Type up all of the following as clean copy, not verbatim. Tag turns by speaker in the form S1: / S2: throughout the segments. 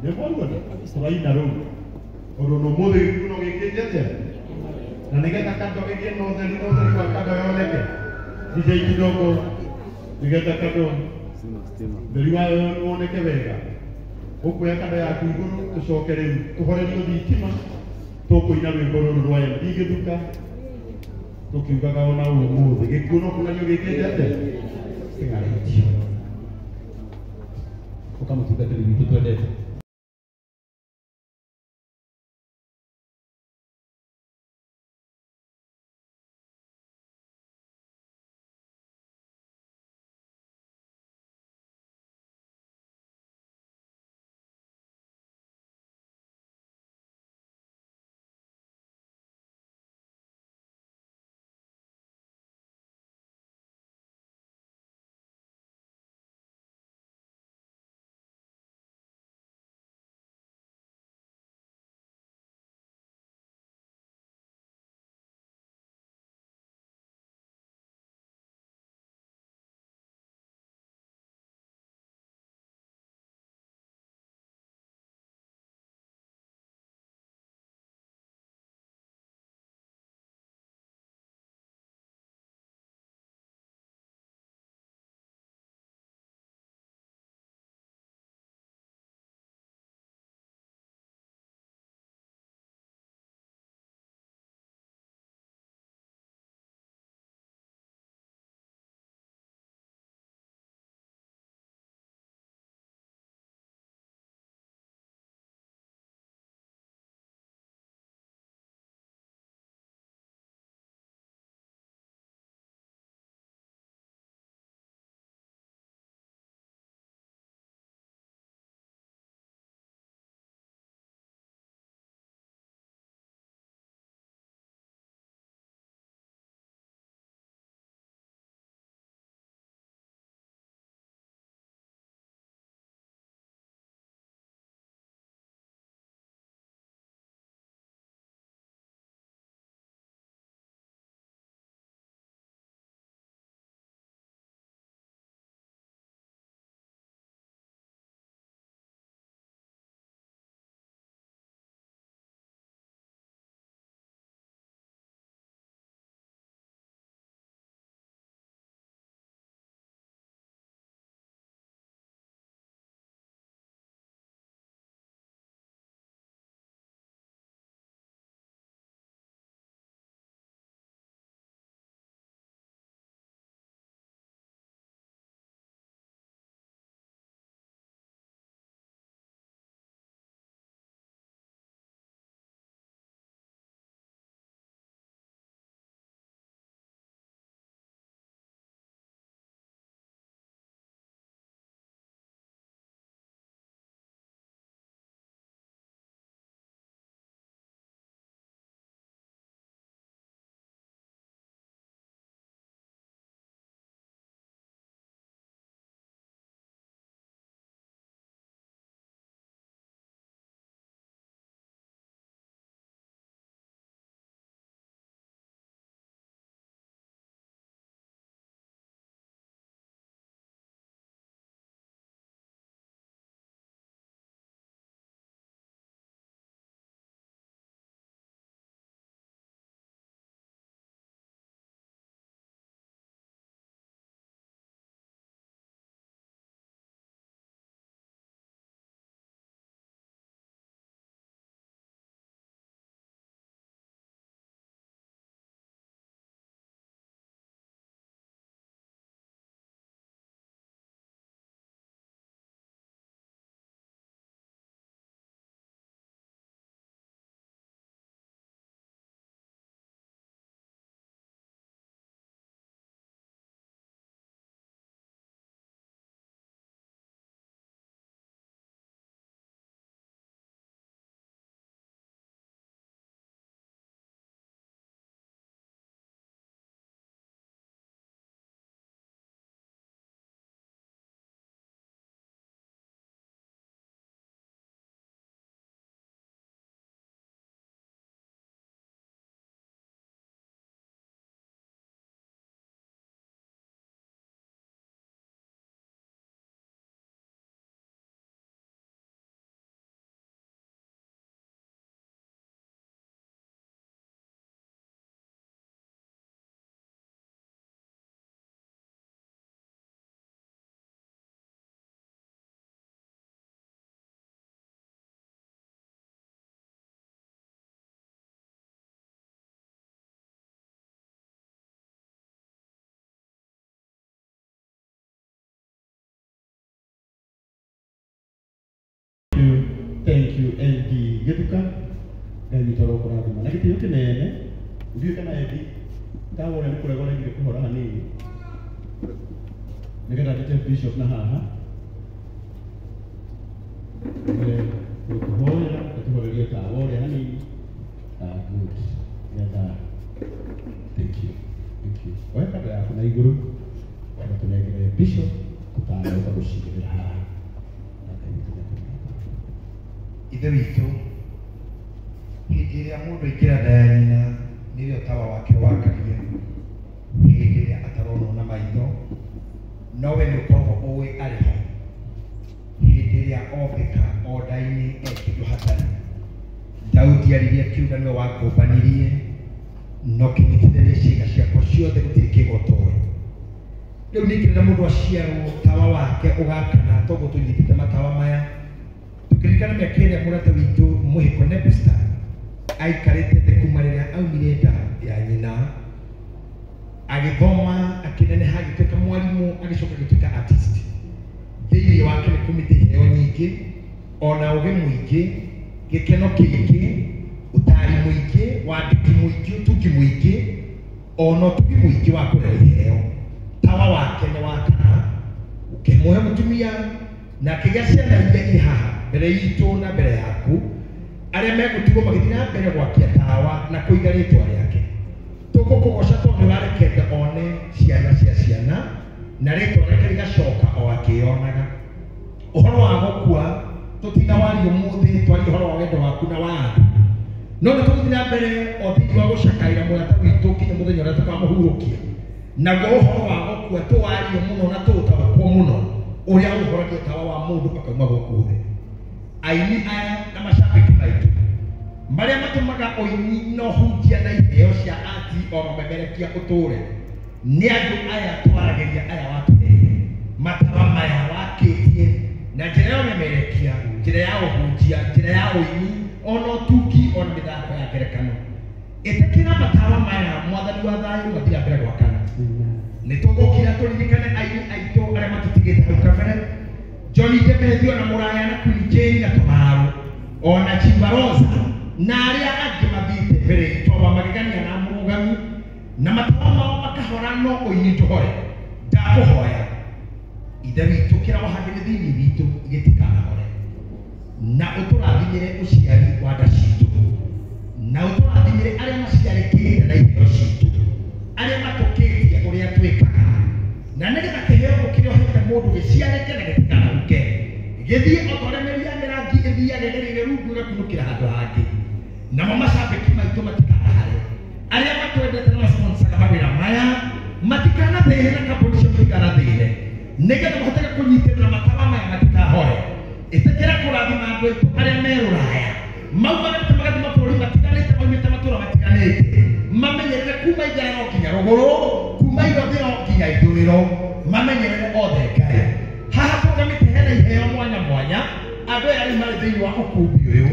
S1: nĩ mwaruona tũraina rĩu ũndũ nĩ ũmũthĩ gĩkuno gĩkĩte atĩa na nĩgetha kando ĩgĩe na ũtheri wa kando yoneke DJ kidogo nĩgetha kando ũtheri wayo woneke wega ũkuoya kando yaku igũrũ tũcoke rĩu tũhorerio thitima tũkũina rwĩmbo rũrũ rwa MD Gĩthuka tũkiugaga ona ũmũthĩ gĩkuno kũnanio gĩkĩte atĩa kĩng'arĩtio ũkamũtungatĩri witũ twendete. igetuka ngai toro kurathima na gitio kinene uthio kana ethi ndawona ni kuregora ngire kuhora hanini nigetha ndete bishop na haha kuhoya kutuhoreria tawa uria hanini good nigetha thank you oya kando yaku na iguru tunegere bishop kutana ukagushigirira haha
S2: ithe witũ hĩndĩ ĩrĩa mũndũ aingĩra nda ya nyina nĩrĩo tawa wake wakagia hĩndĩ ĩrĩa ataronwo na maitho nowe nĩ ũkoragwo ũĩ arĩ ho hĩndĩ ĩrĩa ombĩka o nda-inĩ kĩndũ hatarĩ Daudi aririe akiuga nĩwe wakũmbanirie no kĩnyitithĩrie ciĩga ciakwa ciothe gũtirĩ kĩgotoe rĩu ningĩ rĩrĩa mũndũ aciarwo tawa wake ũgakana toguo tũnyitĩte matawa maya tukirikana mĩaka ĩrĩa mũrata witũ mũhĩko Nebusta aikarĩte thĩ kuma rĩrĩa aumire nda ya nyina agĩthoma akĩneneha agĩtuĩka mwarimũ agĩcoka agĩtuĩka artist thĩinĩ wake nĩ kumĩte iheo nyingĩ ona ũgĩ mũingĩ gĩkeno kĩingĩ ũtari mũingĩ wandĩki mũingĩ ũtungi mũingĩ ona ũtungi mũingĩ wa kũrera iheo tawa wake nĩ wakana ũkĩmũhe mũtumia na kĩgĩa ciana iria i haha mbere itũ na mbere yaku arĩa megũtigwo magĩthiĩ na mbere gwakia tawa na kũiga rĩtwa rĩake tũgũkũgoca tondũ nĩwarekete one ciana cia ciana na rĩtwa rĩake rĩgacoka o akĩonaga ũhoro wa gũkua tũtinawaria ũmũthĩ twaria ũhoro wa wendo waku na wa andũ no nĩ tũgũthiĩ na mbere o thĩinĩ wa gũcakaĩra mũrata witũ kinya mũthenya ũrĩa tũkamũhurũkia naguo ũhoro wa gũkua tũwarie mũno na tũũtaũkwo mũno ũrĩa ũhoragia tawa wa mũndũ akauma gũkũ thĩ aini aya na macambĩki maitũ marĩa matũmaga ũini na ũhunjia na iheo cia ati o mamemerekia ũtũũre nĩ andũ aya twaragĩria aya watũheire matawa maya wakĩtie na njĩra ya ũmemerekia njĩra ya ũhunjia njĩra ya ũini ona ũtungi ona mĩthako ya ngerekano ĩtĩkĩra matawa maya mwathani wa thayũ mathira mbere gwakana nĩ tũgũkira tũririkane aini aitũ arĩa matũtigĩte hau kabere Johnny Debethio na Mũraya na Queen Jane na Tomaru ona Chibaroza na arĩa angĩ mathiĩte mbere itũ magegania na mũrũgami na matawa mao makahora no ũini tũhore ndakũhoya ithe witũ kĩra wahagĩre thĩinĩ witũ gĩtikanahore na ũtũrathimĩre ũciari wa nda citũ na ũtũrathimĩre arĩa maciarĩkĩte na iheo citũ arĩa matũkĩtie ũrĩa twĩkaga na nĩgetha kĩheo kĩrĩa ũhete mũndũ gĩciarĩke na gĩtikanahuke gĩthiĩ otoremeria mĩrangi ĩthiage gĩrĩre rungu ĩgakunũkĩra handũ hangĩ namo macambĩki maitũ matikanahare arĩa matwendete na maconsaga mawĩra maya matikanathĩne na kambũni cio matikanathĩne nĩgetha mahotage kũnyitĩrĩra matawa maya matikahore ĩtĩkĩra kũrathima andũ aitũ arĩa me Rũraya maumanĩte magathiĩ mabũrũri matiganĩte maumĩte matũũra matiganĩte mamenyerere kuma ithano nginya rũgũrũ kuma irathĩro nginya ithũĩro mamenyerere othe Ngai haha tũgamĩte hena iheo mwanya mwanya andũ aya arĩa marĩ thĩinĩ wa ũkumbi ũyũ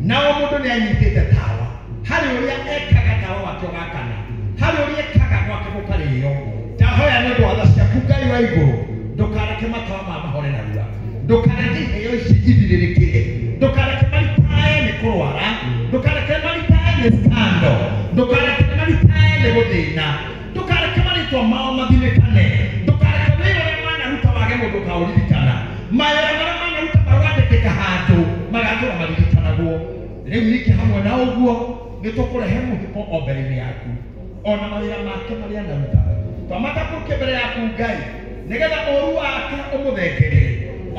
S2: nao mũndũ nĩ anyitĩte tawa harĩ ũrĩa ekaga tawa wake ũgakana harĩ ũrĩa ekaga gwake gũkarĩo ndahoya nĩ ũndũ wa tha ciaku Ngai wa igũrũ ndũkareke matawa ma mahore narua ndũkareke iheo ici ithirĩrĩkĩre ndũkareke maritae nĩ kũrwara ndũkareke maritae nĩ scandal ndũkareke maritae nĩ gũthĩna ndũkareke marĩtwa mao mathirĩkane ndũkareke wĩra ũrĩa manaruta wage mũndũ kaũririkana mawĩra marĩa manaruta marwandĩkĩka handũ magatũra maririkanagwo rĩu ningĩ hamwe na ũguo nĩ tũkũrehe mũhĩko o mbere-inĩ yaku ona mawĩra make marĩa anaruta twamatambũrũkie mbere yaku Ngai nĩgetha ũru wake ũmũthengerere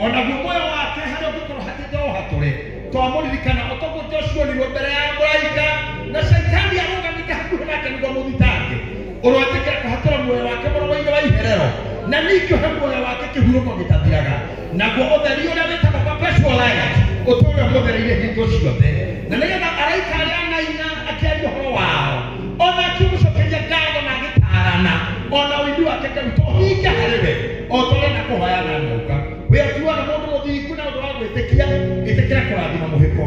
S2: onaguo muoyo wake harĩa ũngĩkorwo hatĩte o hatũre twamũririkana otoguo tũcuonirwo mbere ya mũraika na Shaitani arũgamĩte hakuhĩ nake nĩguo mũthitange ũrwatĩkĩra kũhatũra muoyo wake mũrogo-inĩ wa iherero na ningĩ ũhe muoyo wake kĩhurũko gĩtathiraga naguo ũtheri ũrĩa wĩtagwo perpetual light ũtũũre mũthereire hingo ciothe na nĩgetha araika arĩa anaina akĩaria ũhoro wao ona akĩmũcokeria ngatho na agĩtaarana ona ũini wake kĩrutwo hinge harĩwe o tũrĩ na kũhoya na nyũmba we atuaga mũndũ mũthingu na ũndũ wa gwĩtĩkia ĩtĩkĩra kũrathima mũhĩko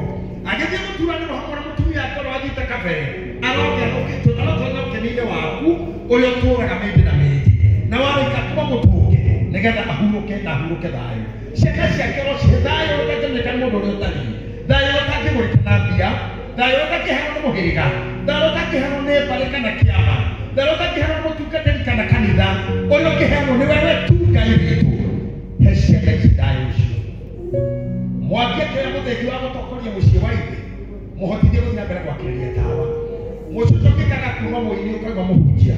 S2: agĩthiĩ mũturanĩro hamwe na mũtumia ake ũrĩa wathiĩte kabere arotwenya ũkeni-inĩ waku ũrĩa ũtũũraga mĩndĩ na mĩndĩ na warĩka kuma mũtũnge nĩgetha ahurũke na ahurũke thayũ ciaka ciake ro ciĩ thayũ ũrĩa mũndũ ũrĩa ũtariĩ thayũ ũtangĩgũrĩkana mbia, thayũ ũtakĩheanwo nĩ mũhĩrĩga, thayũ ũtakĩheanwo nĩ mbarĩ kana kĩama, thayũ ũtakĩheanwo nĩ mũtungatĩri kana kanitha, ũyũ ũkĩheanwo nĩ wewe tu Ngai witũ. He ciana ici thayũ ũcio. Mwangĩkĩra mũthengi wa gũtongoria mũciĩ wa ithe, mũhotithie gũthiĩ na mbere gwakĩrĩria tawa. Mũcucu ũngĩkaga kuma mũini ũkauma mũhunjia,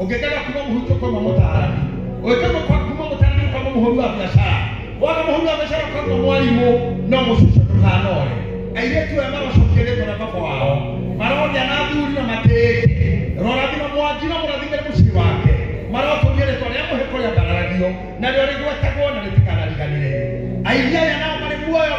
S2: ũngĩkaga kuma mũhunjia ũkauma mũtaarani, ũngĩkaga kuma mũtaarani ũkauma mũhũri wa biacara, waga mũhũri wa biacara ũkauma mwarimũ, no mũcucu ndũkanore. Airĩtu aya marocokia rĩtwa rĩa baba wao, maronia na athuri na matĩĩke, rorathima Mwangi na mũrathimĩre mũciĩ wake, marotũria rĩtwa rĩa mũhĩko rĩa mbararagio, narĩo rĩgwetagwo na rĩtikanariganĩre. Aini aya nao marĩ muoyo